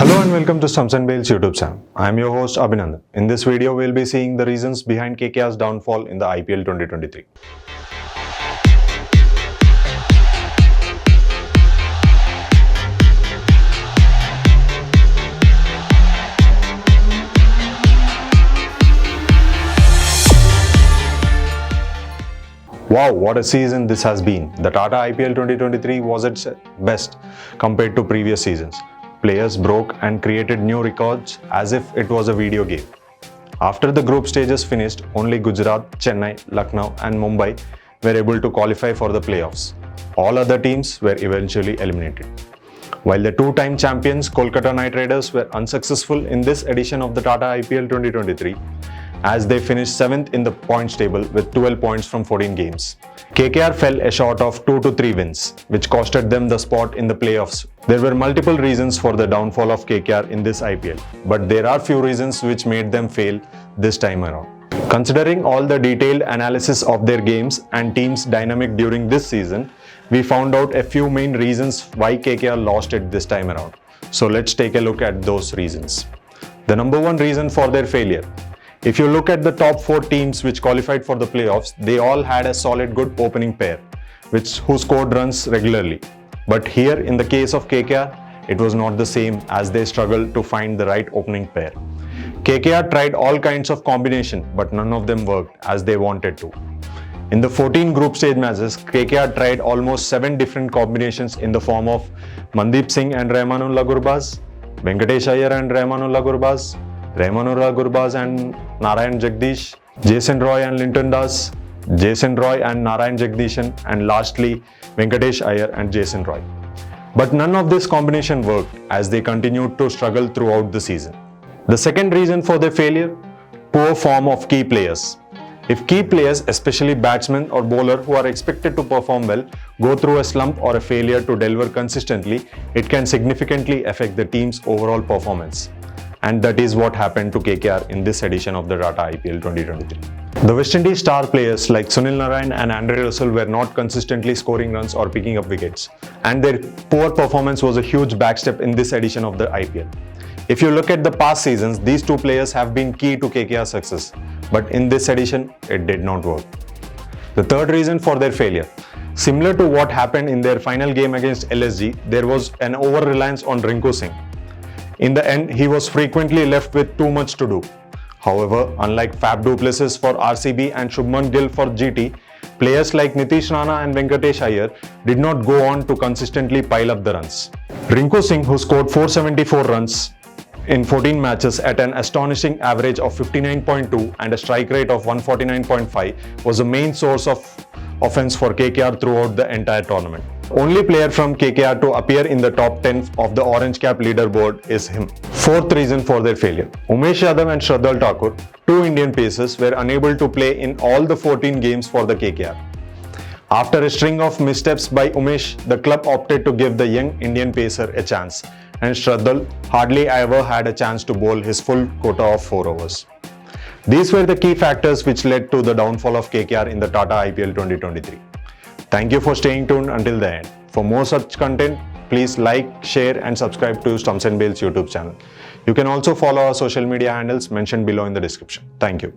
Hello and welcome to Stumps and Bales YouTube channel. I am your host Abhinandan. In this video, we will be seeing the reasons behind KKR's downfall in the IPL 2023. Wow, what a season this has been. The Tata IPL 2023 was its best compared to previous seasons. Players broke and created new records as if it was a video game. After the group stages finished, only Gujarat, Chennai, Lucknow and Mumbai were able to qualify for the playoffs. All other teams were eventually eliminated. While the two-time champions Kolkata Knight Riders were unsuccessful in this edition of the Tata IPL 2023, as they finished 7th in the points table with 12 points from 14 games. KKR fell short of 2 to 3 wins, which costed them the spot in the playoffs. There were multiple reasons for the downfall of KKR in this IPL, but there are few reasons which made them fail this time around. Considering all the detailed analysis of their games and team's dynamic during this season, we found out a few main reasons why KKR lost it this time around. So let's take a look at those reasons. The number one reason for their failure. If you look at the top 4 teams which qualified for the playoffs, they all had a solid good opening pair, who scored runs regularly. But here in the case of KKR, it was not the same as they struggled to find the right opening pair. KKR tried all kinds of combination, but none of them worked as they wanted to. In the 14 group stage matches, KKR tried almost 7 different combinations in the form of Mandeep Singh and Rahmanullah Gurbaz, Venkatesh Iyer and Rahmanullah Gurbaz, Rahmanullah Gurbaz and Narayan Jagdish, Jason Roy and Linton Das, Jason Roy and Narayan Jagdishan, and lastly Venkatesh Iyer and Jason Roy. But none of this combination worked as they continued to struggle throughout the season. The second reason for their failure, poor form of key players. If key players, especially batsmen or bowler who are expected to perform well, go through a slump or a failure to deliver consistently, it can significantly affect the team's overall performance. And that is what happened to KKR in this edition of the Tata IPL 2023. The West Indies star players like Sunil Narine and Andre Russell were not consistently scoring runs or picking up wickets, and their poor performance was a huge backstep in this edition of the IPL. If you look at the past seasons, these two players have been key to KKR's success, but in this edition, it did not work. The third reason for their failure. Similar to what happened in their final game against LSG, there was an over-reliance on Rinku Singh. In the end, he was frequently left with too much to do. However, unlike Fab du Plessis for RCB and Shubman Gill for GT, players like Nitish Rana and Venkatesh Iyer did not go on to consistently pile up the runs. Rinku Singh, who scored 474 runs in 14 matches at an astonishing average of 59.2 and a strike rate of 149.5, was the main source of offense for KKR throughout the entire tournament. Only player from KKR to appear in the top 10 of the Orange Cap leaderboard is him. Fourth reason for their failure. Umesh Yadav and Shraddal Thakur, two Indian pacers, were unable to play in all the 14 games for the KKR. After a string of missteps by Umesh, the club opted to give the young Indian pacer a chance, and Shraddal hardly ever had a chance to bowl his full quota of 4 overs. These were the key factors which led to the downfall of KKR in the Tata IPL 2023. Thank you for staying tuned until the end. For more such content, please like, share and subscribe to Stumps and Bales YouTube channel. You can also follow our social media handles mentioned below in the description. Thank you.